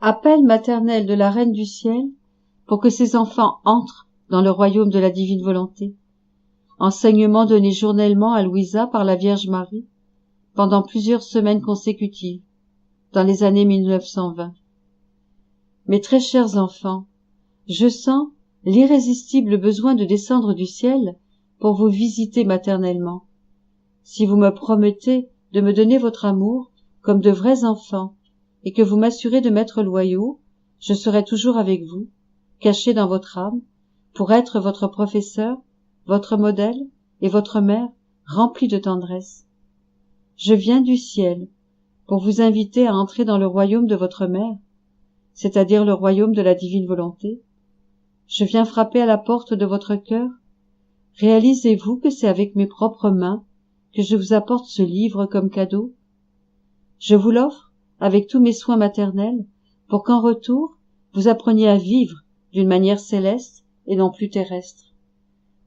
Appel maternel de la Reine du Ciel pour que ses enfants entrent dans le royaume de la divine volonté. Enseignement donné journellement à Louisa par la Vierge Marie pendant plusieurs semaines consécutives dans les années 1920. Mes très chers enfants, je sens l'irrésistible besoin de descendre du ciel pour vous visiter maternellement. Si vous me promettez de me donner votre amour comme de vrais enfants et que vous m'assurez de m'être loyaux, je serai toujours avec vous, caché dans votre âme, pour être votre professeur, votre modèle et votre mère remplie de tendresse. Je viens du ciel pour vous inviter à entrer dans le royaume de votre mère, c'est-à-dire le royaume de la divine volonté. Je viens frapper à la porte de votre cœur. Réalisez-vous que c'est avec mes propres mains que je vous apporte ce livre comme cadeau? Je vous l'offre avec tous mes soins maternels pour qu'en retour, vous appreniez à vivre d'une manière céleste et non plus terrestre.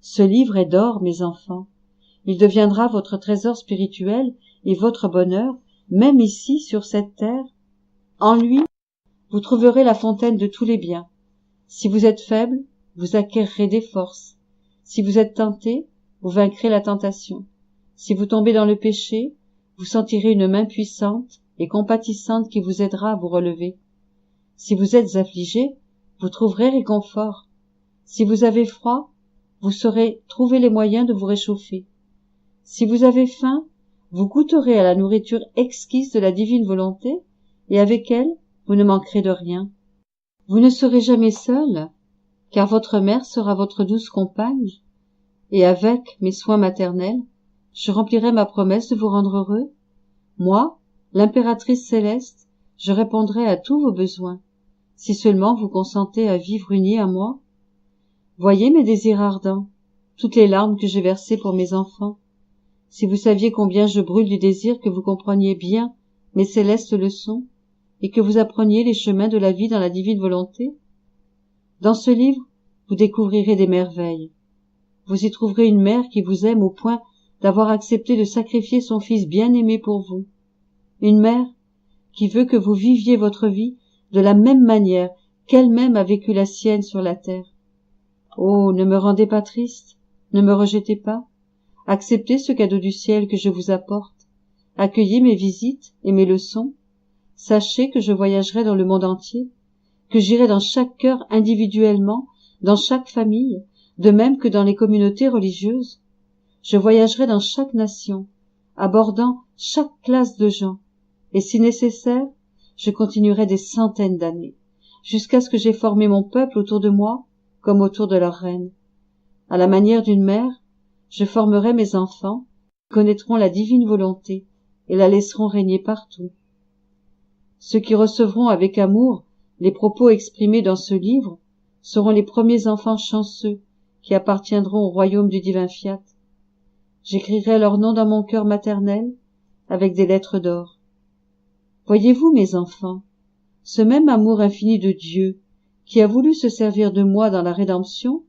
Ce livre est d'or, mes enfants. Il deviendra votre trésor spirituel et votre bonheur, même ici, sur cette terre. En lui, vous trouverez la fontaine de tous les biens. Si vous êtes faible, vous acquerrez des forces. Si vous êtes tenté, vous vaincrez la tentation. Si vous tombez dans le péché, vous sentirez une main puissante et compatissante qui vous aidera à vous relever. Si vous êtes affligé, vous trouverez réconfort. Si vous avez froid, vous saurez trouver les moyens de vous réchauffer. Si vous avez faim, vous goûterez à la nourriture exquise de la divine volonté, et avec elle, vous ne manquerez de rien. Vous ne serez jamais seul, car votre mère sera votre douce compagne, et avec mes soins maternels, je remplirai ma promesse de vous rendre heureux. Moi, l'impératrice céleste, je répondrai à tous vos besoins, si seulement vous consentez à vivre unis à moi. Voyez mes désirs ardents, toutes les larmes que j'ai versées pour mes enfants. Si vous saviez combien je brûle du désir que vous compreniez bien mes célestes leçons, et que vous appreniez les chemins de la vie dans la divine volonté. Dans ce livre, vous découvrirez des merveilles. Vous y trouverez une mère qui vous aime au point d'avoir accepté de sacrifier son fils bien-aimé pour vous. Une mère qui veut que vous viviez votre vie de la même manière qu'elle-même a vécu la sienne sur la terre. Oh, ne me rendez pas triste, ne me rejetez pas. Acceptez ce cadeau du ciel que je vous apporte. Accueillez mes visites et mes leçons. Sachez que je voyagerai dans le monde entier, que j'irai dans chaque cœur individuellement, dans chaque famille, de même que dans les communautés religieuses. Je voyagerai dans chaque nation, abordant chaque classe de gens, et si nécessaire, je continuerai des centaines d'années, jusqu'à ce que j'aie formé mon peuple autour de moi, comme autour de leur reine. À la manière d'une mère, je formerai mes enfants, qui connaîtront la divine volonté, et la laisseront régner partout. Ceux qui recevront avec amour les propos exprimés dans ce livre seront les premiers enfants chanceux qui appartiendront au royaume du divin fiat. J'écrirai leur nom dans mon cœur maternel avec des lettres d'or. Voyez-vous, mes enfants, ce même amour infini de Dieu qui a voulu se servir de moi dans la rédemption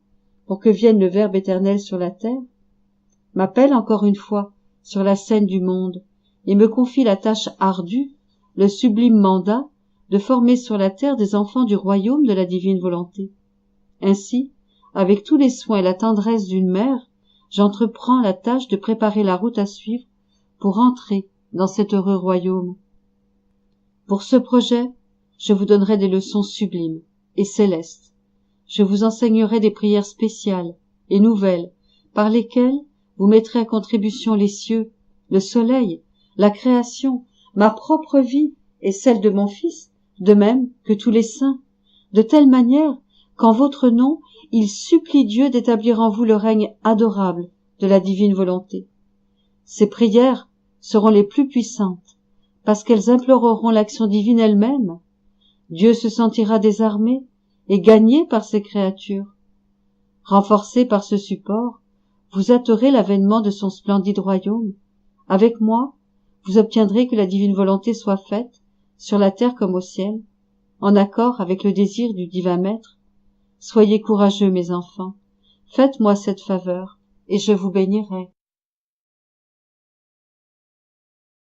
pour que vienne le Verbe éternel sur la terre, m'appelle encore une fois sur la scène du monde et me confie la tâche ardue, le sublime mandat de former sur la terre des enfants du royaume de la divine volonté. Ainsi, avec tous les soins et la tendresse d'une mère, j'entreprends la tâche de préparer la route à suivre pour entrer dans cet heureux royaume. Pour ce projet, je vous donnerai des leçons sublimes et célestes. Je vous enseignerai des prières spéciales et nouvelles par lesquelles vous mettrez à contribution les cieux, le soleil, la création, ma propre vie et celle de mon Fils, de même que tous les saints, de telle manière qu'en votre nom, ils supplient Dieu d'établir en vous le règne adorable de la divine volonté. Ces prières seront les plus puissantes, parce qu'elles imploreront l'action divine elle-même. Dieu se sentira désarmé et gagné par ses créatures. Renforcé par ce support, vous hâterez l'avènement de son splendide royaume. Avec moi, vous obtiendrez que la divine volonté soit faite, sur la terre comme au ciel, en accord avec le désir du divin Maître. Soyez courageux, mes enfants, faites-moi cette faveur, et je vous bénirai.